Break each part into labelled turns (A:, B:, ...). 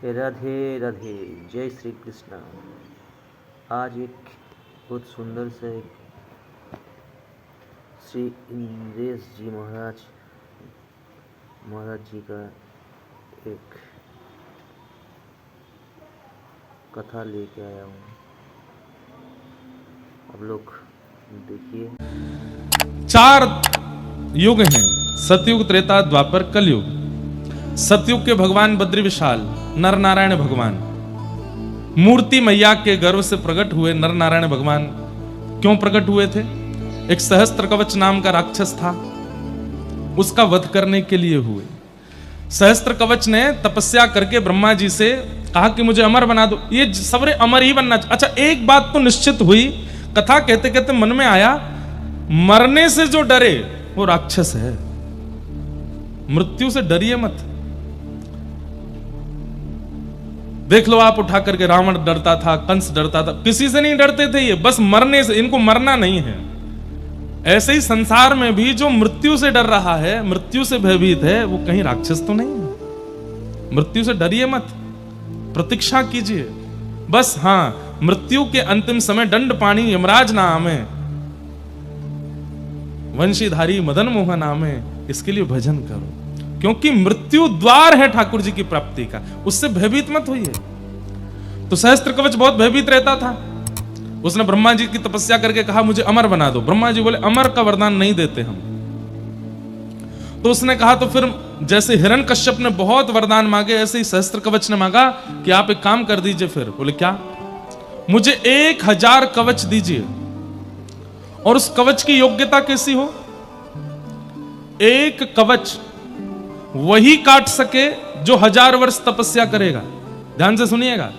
A: राधे राधे। जय श्री कृष्ण। आज एक बहुत सुंदर से श्री इंद्रेश जी महाराज जी का एक कथा लेके आया हूँ। अब लोग देखिए।
B: 4 युग हैं, सतयुग, त्रेता, द्वापर, कलयुग। सतयुग के भगवान बद्री विशाल नर नारायण भगवान मूर्ति मैया के गर्भ से प्रकट हुए। नर नारायण भगवान क्यों प्रकट हुए थे? एक सहस्त्र कवच नाम का राक्षस था, उसका वध करने के लिए हुए। सहस्त्र कवच ने तपस्या करके ब्रह्मा जी से कहा कि मुझे अमर बना दो। ये सबरे अमर ही बनना। अच्छा, एक बात तो निश्चित हुई, कथा कहते कहते मन में आया, मरने से जो डरे वो राक्षस है, मृत्यु से डरिए मत। देख लो आप, उठा करके रावण डरता था, कंस डरता था, किसी से नहीं डरते थे ये, बस मरने से। इनको मरना नहीं है। ऐसे ही संसार में भी जो मृत्यु से डर रहा है, मृत्यु से भयभीत है, वो कहीं राक्षस तो नहीं है। मृत्यु से डरिए मत, प्रतीक्षा कीजिए बस। हाँ, मृत्यु के अंतिम समय दंड पानी यमराज ना आमे, वंशीधारी मदन मोहन आमे, इसके लिए भजन करो, क्योंकि मृत्यु द्वार है ठाकुर जी की प्राप्ति का। उससे भयभीत मत होइए। तो सहस्त्र कवच बहुत भयभीत रहता था। उसने ब्रह्मा जी की तपस्या करके कहा मुझे अमर बना दो। ब्रह्मा जी बोले अमर का वरदान नहीं देते हम। तो उसने कहा तो फिर जैसे हिरण्यकश्यप ने बहुत वरदान मांगे, ऐसे ही सहस्त्र कवच ने मांगा कि आप एक काम कर दीजिए। फिर बोले क्या? मुझे 1000 कवच दीजिए, और उस कवच की योग्यता कैसी हो? एक कवच वही काट सके जो 1000 वर्ष तपस्या करेगा। ध्यान से सुनिएगा,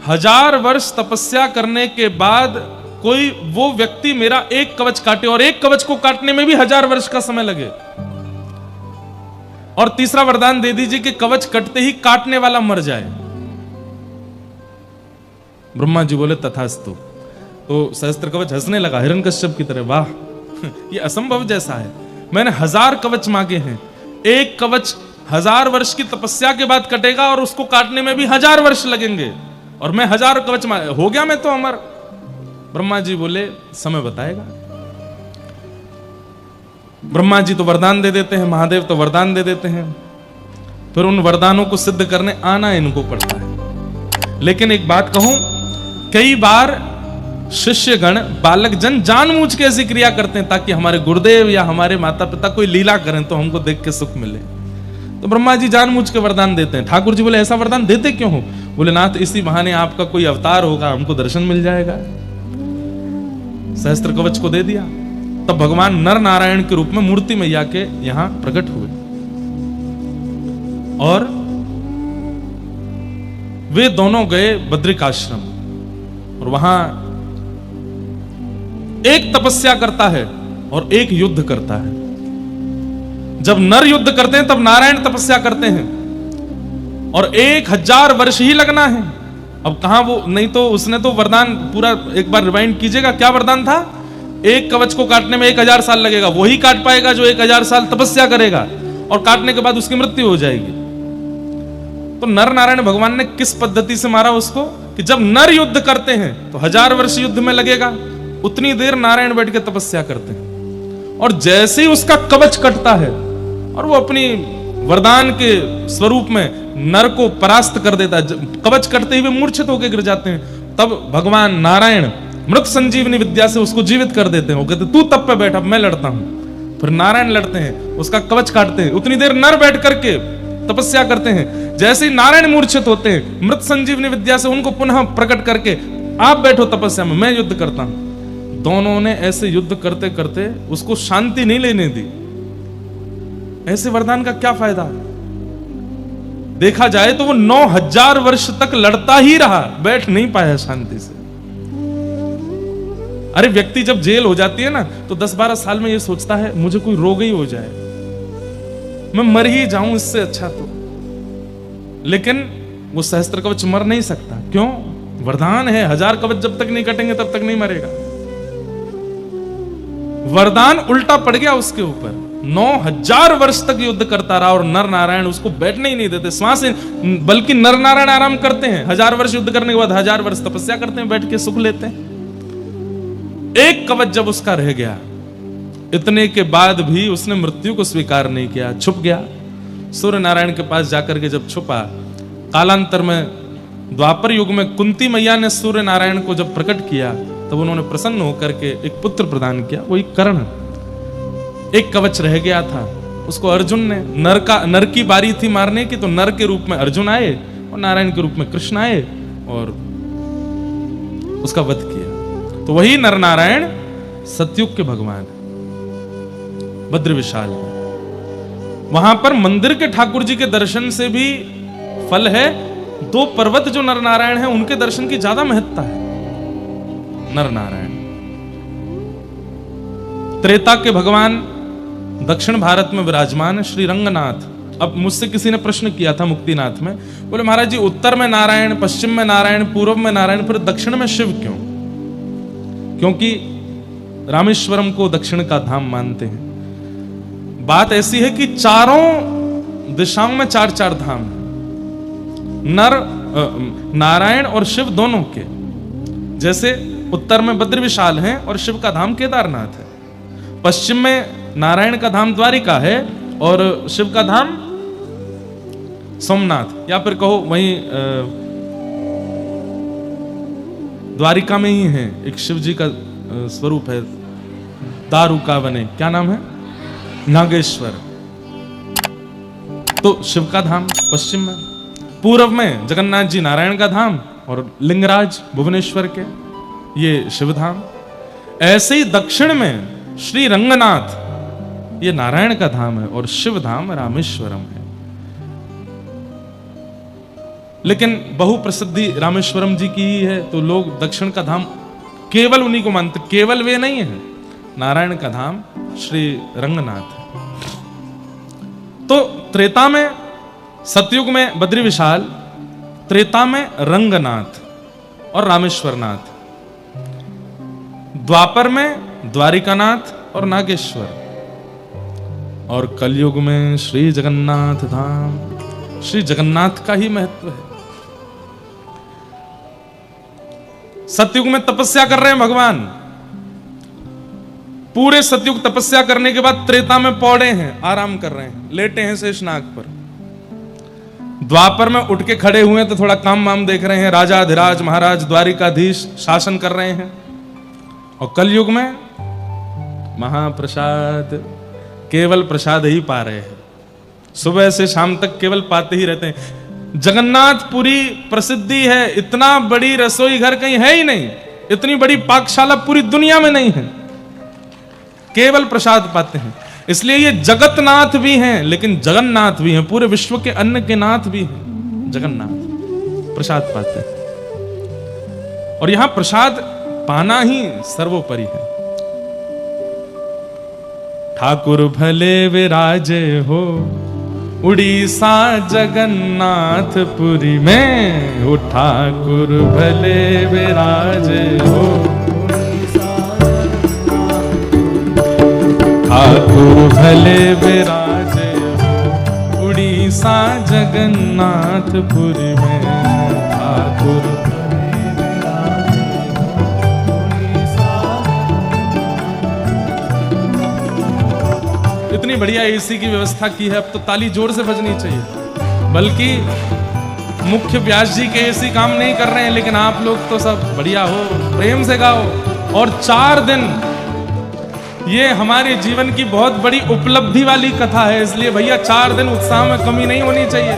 B: 1000 वर्ष तपस्या करने के बाद कोई वो व्यक्ति मेरा एक कवच काटे, और एक कवच को काटने में भी 1000 वर्ष का समय लगे। और तीसरा वरदान दे दीजिए कि कवच कटते ही काटने वाला मर जाए। ब्रह्मा जी बोले तथास्तु। तो सहस्त्र कवच हंसने लगा हिरण्यकश्यप की तरह, वाह ये असंभव जैसा है। मैंने 1000 कवच मांगे हैं, एक कवच 1000 वर्ष की तपस्या के बाद कटेगा, और उसको काटने में भी 1000 वर्ष लगेंगे, और मैं 1000 कवच हो गया, मैं तो अमर। ब्रह्मा जी बोले समय बताएगा। ब्रह्मा जी तो वरदान दे देते हैं, महादेव तो वरदान दे देते हैं, फिर उन वरदानों को सिद्ध करने आना इनको पड़ता है। लेकिन एक बात कहूं, कई बार शिष्यगण बालक जन जानबूझ के ऐसी क्रिया करते हैं ताकि हमारे गुरुदेव या हमारे माता पिता कोई लीला करें तो हमको देख के सुख मिले। तो ब्रह्मा जी जानबूझ के वरदान देते हैं। ठाकुर जी बोले ऐसा वरदान देते क्यों हो? बोले नाथ इसी बहाने आपका कोई अवतार होगा, हमको दर्शन मिल जाएगा। सहस्त्र कवच को दे दिया। तब भगवान नर नारायण के रूप में मूर्ति मैया के यहां प्रकट हुए, और वे दोनों गए बद्रिकाश्रम, और वहां एक तपस्या करता है और एक युद्ध करता है। जब नर युद्ध करते हैं तब नारायण तपस्या करते हैं, और 1000 वर्ष ही लगना है। अब कहां वो, नहीं तो उसने तो वरदान पूरा एक बार रिवाइंड कीजिएगा, क्या वरदान था? एक कवच को काटने में 1000 साल लगेगा। वही काट पाएगा जो 1000 साल तपस्या करेगा, और काटने के बाद उसकी मृत्यु हो जाएगी। तो नर नारायण भगवान ने किस पद्धति से मारा उसको कि जब नर युद्ध करते हैं तो 1000 वर्ष युद्ध में लगेगा, उतनी देर नारायण बैठ के तपस्या करते हैं। और जैसे ही उसका कवच कटता है और वो अपनी वरदान के स्वरूप में नर को परास्त कर देता है, कवच कटते ही वे मूर्छित होकर गिर जाते हैं, तब भगवान नारायण मृत संजीवनी विद्या से उसको जीवित कर देते हैं। वो कहते तू तब पे बैठ, अब मैं लड़ता हूं। फिर नारायण लड़ते हैं, उसका कवच काटते हैं। उतनी देर नर बैठ करके तपस्या करते हैं। जैसे ही नारायण मूर्छित होते हैं, मृत संजीवनी विद्या से उनको पुनः प्रकट करके आप बैठो तपस्या में, मैं युद्ध करता हूं। दोनों ने ऐसे युद्ध करते करते उसको शांति नहीं लेने दी। ऐसे वरदान का क्या फायदा? देखा जाए तो वो 9000 वर्ष तक लड़ता ही रहा, बैठ नहीं पाया शांति से। अरे व्यक्ति जब जेल हो जाती है ना, तो 10-12 साल में ये सोचता है मुझे कोई रोग ही हो जाए, मैं मर ही जाऊं इससे अच्छा तो। लेकिन वो सहस्त्र कवच मर नहीं सकता। क्यों? वरदान है, 1000 कवच जब तक नहीं कटेंगे तब तक नहीं मरेगा। वरदान उल्टा पड़ गया उसके ऊपर। 9,000 वर्ष तक युद्ध करता रहा और नर नारायण उसको बैठने ही नहीं देते, श्वास, बल्कि नर नारायण आराम करते हैं। 1000 वर्ष युद्ध करने के बाद 1000 वर्ष तपस्या करते हैं, बैठ के सुख लेते हैं। एक कवच जब उसका रह गया, इतने के बाद भी उसने मृत्यु को स्वीकार नहीं किया, छुप गया। सूर्य नारायण के पास जाकर के जब छुपा, कालांतर में द्वापर युग में कुंती मैया ने सूर्य नारायण को जब प्रकट किया, तब उन्होंने प्रसन्न होकर के एक पुत्र प्रदान किया, वही कर्ण। एक कवच रह गया था, उसको अर्जुन ने, नर की बारी थी मारने की, तो नर के रूप में अर्जुन आए और नारायण के रूप में कृष्ण आए और उसका वध किया। तो वही नर नारायण सतयुग के भगवान बद्र विशाल। वहां पर मंदिर के ठाकुर जी के दर्शन से भी फल है। 2 पर्वत जो नर नारायण है उनके दर्शन की ज्यादा महत्ता है। नर नारायण त्रेता के भगवान दक्षिण भारत में विराजमान है, श्री रंगनाथ। अब मुझसे किसी ने प्रश्न किया था मुक्तिनाथ में, बोले महाराज जी उत्तर में नारायण, पश्चिम में नारायण, पूर्व में नारायण, फिर दक्षिण में शिव क्यों? क्योंकि रामेश्वरम को दक्षिण का धाम मानते हैं। बात ऐसी है कि चारों दिशाओं में 4-4 धाम हैं, नारायण और शिव दोनों के। जैसे उत्तर में बद्र विशाल है और शिव का धाम केदारनाथ है, पश्चिम में नारायण का धाम द्वारिका है और शिव का धाम सोमनाथ, या फिर कहो वहीं द्वारिका में ही है एक शिव जी का स्वरूप है, दारुका बने, क्या नाम है, नागेश्वर। तो शिव का धाम पश्चिम में, पूर्व में जगन्नाथ जी नारायण का धाम और लिंगराज भुवनेश्वर के ये शिव धाम। ऐसे ही दक्षिण में श्री रंगनाथ ये नारायण का धाम है और शिव धाम रामेश्वरम है। लेकिन बहु प्रसिद्धि रामेश्वरम जी की ही है, तो लोग दक्षिण का धाम केवल उन्हीं को मानते। केवल वे नहीं है, नारायण का धाम श्री रंगनाथ है। तो त्रेता में, सतयुग में बद्री विशाल, त्रेता में रंगनाथ और रामेश्वरनाथ, द्वापर में द्वारिकानाथ और नागेश्वर, और कलयुग में श्री जगन्नाथ धाम। श्री जगन्नाथ का ही महत्व है। सतयुग में तपस्या कर रहे हैं भगवान, पूरे सतयुग तपस्या करने के बाद त्रेता में पौड़े हैं, आराम कर रहे हैं, लेटे हैं शेषनाग पर। द्वापर में उठ के खड़े हुए तो थोड़ा काम वाम देख रहे हैं, राजा अधिराज महाराज द्वारिकाधीश शासन कर रहे हैं। और कलयुग में महाप्रसाद, केवल प्रसाद ही पा रहे हैं, सुबह से शाम तक केवल पाते ही रहते हैं। जगन्नाथपुरी प्रसिद्धि है, इतना बड़ी रसोई घर कहीं है ही नहीं, इतनी बड़ी पाकशाला पूरी दुनिया में नहीं है, केवल प्रसाद पाते हैं। इसलिए ये जगतनाथ भी हैं, लेकिन जगन्नाथ भी हैं, पूरे विश्व के अन्न के नाथ भी हैं। जगन्नाथ प्रसाद पाते हैं और यहां प्रसाद पाना ही सर्वोपरि है। ठाकुर भले विराजे हो उड़ीसा जगन्नाथपुरी में, हो ठाकुर भले विराजे हो, ठाकुर भले विराजे हो उड़ीसा जगन्नाथपुरी में, ठाकुर इतनी बढ़िया एसी की व्यवस्था की है, अब तो ताली जोर से बजनी चाहिए। बल्कि मुख्य व्यास जी के एसी काम नहीं कर रहे हैं, लेकिन आप लोग तो सब बढ़िया हो, प्रेम से गाओ। और 4 दिन ये हमारे जीवन की बहुत बड़ी उपलब्धि वाली कथा है, इसलिए भैया 4 दिन उत्साह में कमी नहीं होनी चाहिए।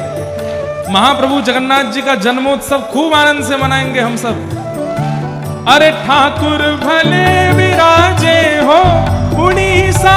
B: महाप्रभु जगन्नाथ जी का जन्मोत्सव खूब आनंद से मनाएंगे हम सब। अरे ठाकुर भले विराजे हो उड़ीसा